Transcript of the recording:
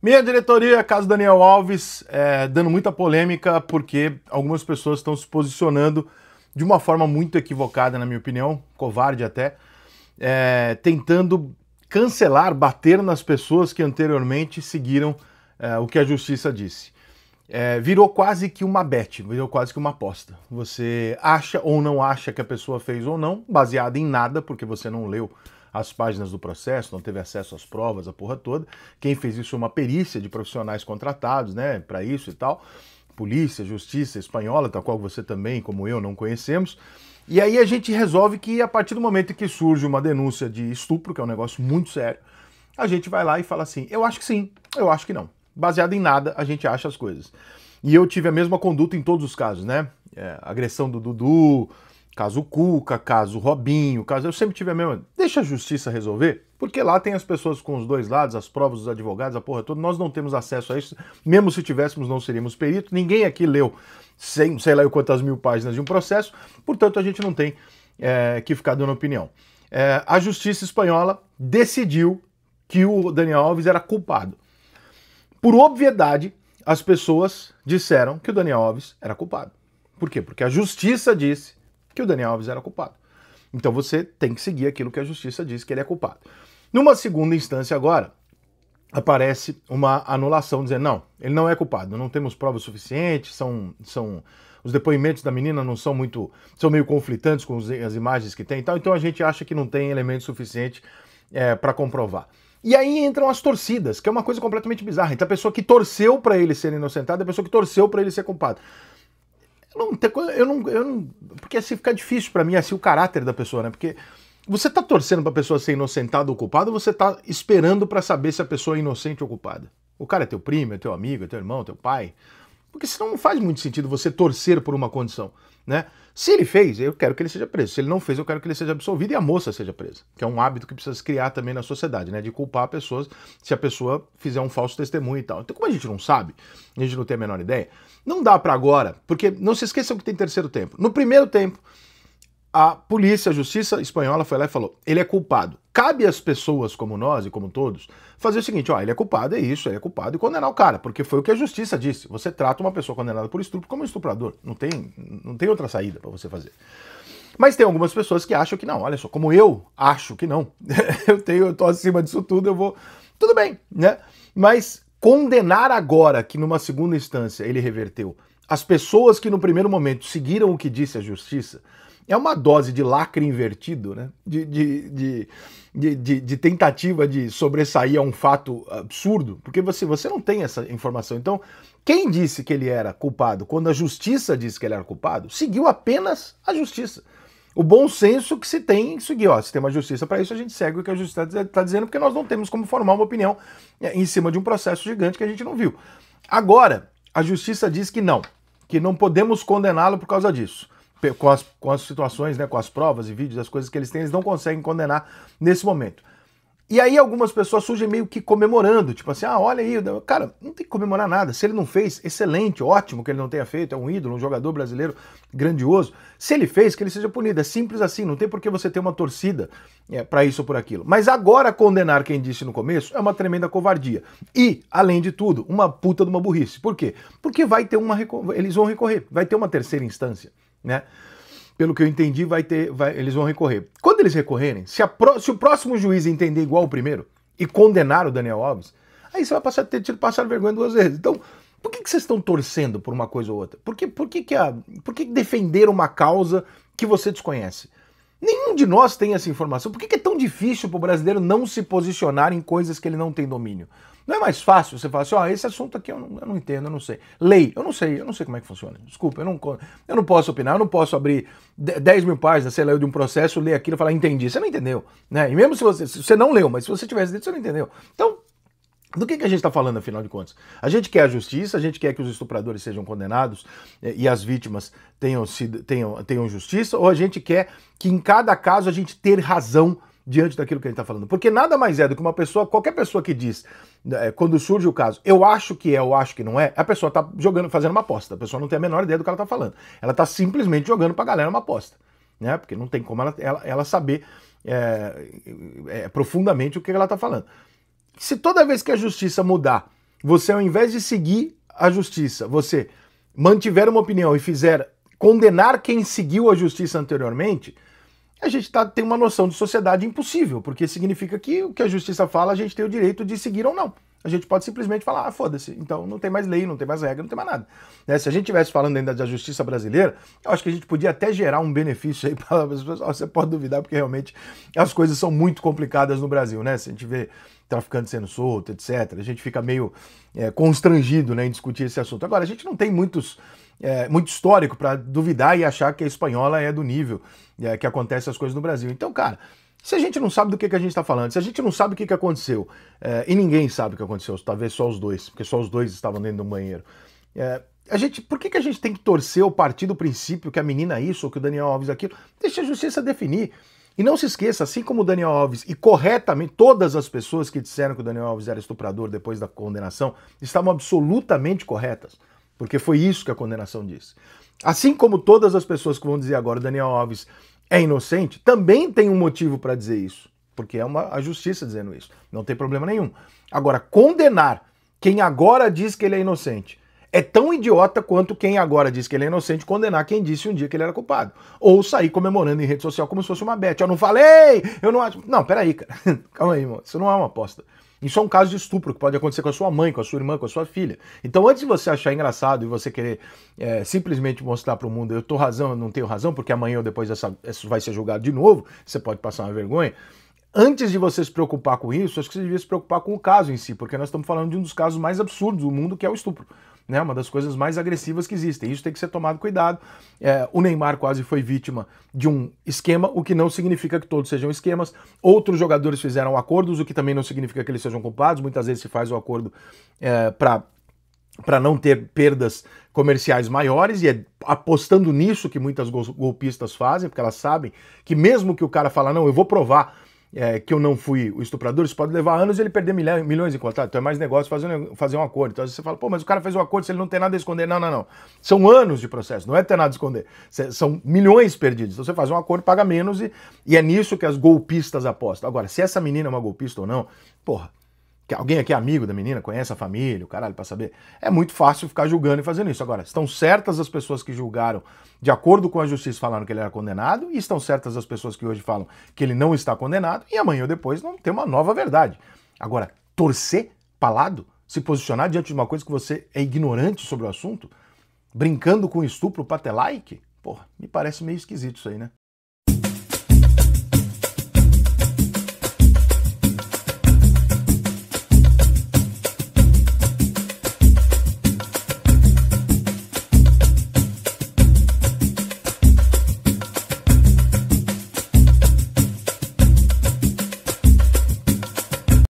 Minha diretoria, caso Daniel Alves, dando muita polêmica porque algumas pessoas estão se posicionando de uma forma muito equivocada, na minha opinião, covarde até, tentando cancelar, bater nas pessoas que anteriormente seguiram o que a justiça disse. Virou quase que uma bet, virou quase que uma aposta. Você acha ou não acha que a pessoa fez ou não, baseado em nada, porque você não leu as páginas do processo, não teve acesso às provas, a porra toda. Quem fez isso é uma perícia de profissionais contratados, né, para isso e tal. Polícia, justiça espanhola, tal qual você também, como eu, não conhecemos. E aí a gente resolve que a partir do momento que surge uma denúncia de estupro, que é um negócio muito sério, a gente vai lá e fala assim, eu acho que sim, eu acho que não. Baseado em nada, a gente acha as coisas. E eu tive a mesma conduta em todos os casos, né? Agressão do Dudu, caso Cuca, caso Robinho, caso... Eu sempre tive a mesma... Deixa a justiça resolver, porque lá tem as pessoas com os dois lados, as provas dos advogados, a porra toda. Nós não temos acesso a isso. Mesmo se tivéssemos, não seríamos peritos. Ninguém aqui leu sei lá quantas mil páginas de um processo, portanto a gente não tem que ficar dando opinião. A justiça espanhola decidiu que o Daniel Alves era culpado. Por obviedade, as pessoas disseram que o Daniel Alves era culpado. Por quê? Porque a justiça disse que o Daniel Alves era culpado. Então você tem que seguir aquilo que a justiça diz que ele é culpado. Numa segunda instância agora, aparece uma anulação dizendo, não, ele não é culpado, não temos provas suficientes, os depoimentos da menina não são meio conflitantes com as imagens que tem e tal, então a gente acha que não tem elemento suficiente para comprovar. E aí entram as torcidas, que é uma coisa completamente bizarra. Então a pessoa que torceu para ele ser inocentado é a pessoa que torceu para ele ser culpado. Porque assim fica difícil para mim assim o caráter da pessoa, né? Porque você tá torcendo pra pessoa ser inocentada ou culpada, ou você tá esperando para saber se a pessoa é inocente ou culpada? O cara é teu primo, é teu amigo, é teu irmão, é teu pai? Porque senão não faz muito sentido você torcer por uma condição, né? Se ele fez, eu quero que ele seja preso. Se ele não fez, eu quero que ele seja absolvido e a moça seja presa. Que é um hábito que precisa se criar também na sociedade, né? De culpar pessoas se a pessoa fizer um falso testemunho e tal. Então, como a gente não sabe, a gente não tem a menor ideia, não dá para agora, porque não se esqueçam que tem terceiro tempo. No primeiro tempo, a polícia, a justiça espanhola foi lá e falou, ele é culpado. Cabe às pessoas como nós e como todos fazer o seguinte, ó, ele é culpado, é isso, ele é culpado e condenar o cara, porque foi o que a justiça disse. Você trata uma pessoa condenada por estupro como um estuprador. Não tem outra saída para você fazer. Mas tem algumas pessoas que acham que não, olha só, como eu acho que não, eu tô acima disso tudo, eu vou... Tudo bem, né? Mas condenar agora, que numa segunda instância ele reverteu, as pessoas que no primeiro momento seguiram o que disse a justiça, é uma dose de lacre invertido, né? De tentativa de sobressair a um fato absurdo, porque você não tem essa informação. Então, quem disse que ele era culpado, quando a justiça disse que ele era culpado, seguiu apenas a justiça. O bom senso que se tem em seguir, ó, se tem uma justiça para isso, a gente segue o que a justiça está dizendo, porque nós não temos como formar uma opinião em cima de um processo gigante que a gente não viu. Agora, a justiça diz que não podemos condená-lo por causa disso. Com as situações, né, com as provas e vídeos, as coisas que eles têm, eles não conseguem condenar nesse momento. E aí algumas pessoas surgem meio que comemorando, tipo assim, olha aí, cara, não tem que comemorar nada. Se ele não fez, excelente, ótimo que ele não tenha feito, é um ídolo, um jogador brasileiro grandioso. Se ele fez, que ele seja punido, é simples assim, não tem por que você ter uma torcida para isso ou por aquilo. Mas agora condenar quem disse no começo é uma tremenda covardia. E, além de tudo, uma puta de uma burrice. Por quê? Porque eles vão recorrer, vai ter uma terceira instância, né? Pelo que eu entendi, eles vão recorrer. Quando eles recorrerem, se o próximo juiz entender igual o primeiro e condenar o Daniel Alves, aí você vai ter passado vergonha duas vezes. Então, por que vocês estão torcendo por uma coisa ou outra? Por que defender uma causa que você desconhece? Nenhum de nós tem essa informação. Por que é tão difícil para o brasileiro não se posicionar em coisas que ele não tem domínio? Não é mais fácil você falar assim, esse assunto aqui eu não entendo, eu não sei. Lei, eu não sei como é que funciona. Desculpa, eu não posso opinar, eu não posso abrir 10 mil páginas, sei lá, de um processo, ler aquilo e falar, entendi. Você não entendeu, né? E mesmo se você não leu, mas se você tivesse dito, você não entendeu. Então, do que a gente está falando, afinal de contas? A gente quer a justiça, a gente quer que os estupradores sejam condenados e as vítimas tenham justiça, ou a gente quer que em cada caso a gente ter razão diante daquilo que a gente está falando? Porque nada mais é do que qualquer pessoa que diz, quando surge o caso, eu acho que é, eu acho que não é, a pessoa está fazendo uma aposta, a pessoa não tem a menor ideia do que ela está falando. Ela está simplesmente jogando para a galera uma aposta, né? Porque não tem como ela saber profundamente o que ela está falando. Se toda vez que a justiça mudar, você, ao invés de seguir a justiça, você mantiver uma opinião e fizer condenar quem seguiu a justiça anteriormente, a gente tem uma noção de sociedade impossível, porque significa que o que a justiça fala, a gente tem o direito de seguir ou não. A gente pode simplesmente falar, ah, foda-se, então não tem mais lei, não tem mais regra, não tem mais nada. Né? Se a gente estivesse falando ainda da justiça brasileira, eu acho que a gente podia até gerar um benefício aí para as pessoas. Você pode duvidar, porque realmente as coisas são muito complicadas no Brasil, né? Se a gente vê traficante sendo solto, etc., a gente fica meio constrangido, né, em discutir esse assunto. Agora, a gente não tem muito histórico para duvidar e achar que a espanhola é do nível que acontece as coisas no Brasil. Então, cara, se a gente não sabe do que a gente está falando, se a gente não sabe o que aconteceu, e ninguém sabe o que aconteceu, talvez só os dois, porque só os dois estavam dentro do banheiro, por que a gente tem que torcer ou partir do princípio que a menina é isso ou que o Daniel Alves é aquilo? Deixa a justiça definir. E não se esqueça, assim como o Daniel Alves, e corretamente, todas as pessoas que disseram que o Daniel Alves era estuprador depois da condenação, estavam absolutamente corretas, porque foi isso que a condenação disse. Assim como todas as pessoas que vão dizer agora o Daniel Alves é inocente, também tem um motivo para dizer isso, porque é a justiça dizendo isso, não tem problema nenhum. Agora, condenar quem agora diz que ele é inocente é tão idiota quanto quem agora diz que ele é inocente condenar quem disse um dia que ele era culpado. Ou sair comemorando em rede social como se fosse uma bet. Eu não falei, eu não acho. Não, peraí, cara. Calma aí, irmão. Isso não é uma aposta. Isso é um caso de estupro que pode acontecer com a sua mãe, com a sua irmã, com a sua filha. Então, antes de você achar engraçado e você querer simplesmente mostrar para o mundo eu tô razão, eu não tenho razão, porque amanhã ou depois isso vai ser julgado de novo, você pode passar uma vergonha. Antes de você se preocupar com isso, acho que você devia se preocupar com o caso em si, porque nós estamos falando de um dos casos mais absurdos do mundo, que é o estupro. Né, uma das coisas mais agressivas que existem. Isso tem que ser tomado cuidado. O Neymar quase foi vítima de um esquema, o que não significa que todos sejam esquemas. Outros jogadores fizeram acordos, o que também não significa que eles sejam culpados. Muitas vezes se faz o acordo para não ter perdas comerciais maiores, e é apostando nisso que muitas golpistas fazem, porque elas sabem que mesmo que o cara fala, não, eu vou provar que eu não fui o estuprador, isso pode levar anos e ele perder milhões em contrato. Então é mais negócio fazer um acordo. Então você fala, pô, mas o cara fez um acordo se ele não tem nada a esconder. Não, não, não. São anos de processo, não é ter nada a esconder. São milhões perdidos. Então você faz um acordo, paga menos e é nisso que as golpistas apostam. Agora, se essa menina é uma golpista ou não, porra, que alguém aqui é amigo da menina, conhece a família, o caralho, pra saber. É muito fácil ficar julgando e fazendo isso. Agora, estão certas as pessoas que julgaram de acordo com a justiça falaram que ele era condenado, e estão certas as pessoas que hoje falam que ele não está condenado, e amanhã ou depois não tem uma nova verdade. Agora, torcer pra lado, se posicionar diante de uma coisa que você é ignorante sobre o assunto, brincando com estupro pra ter like, porra, me parece meio esquisito isso aí, né?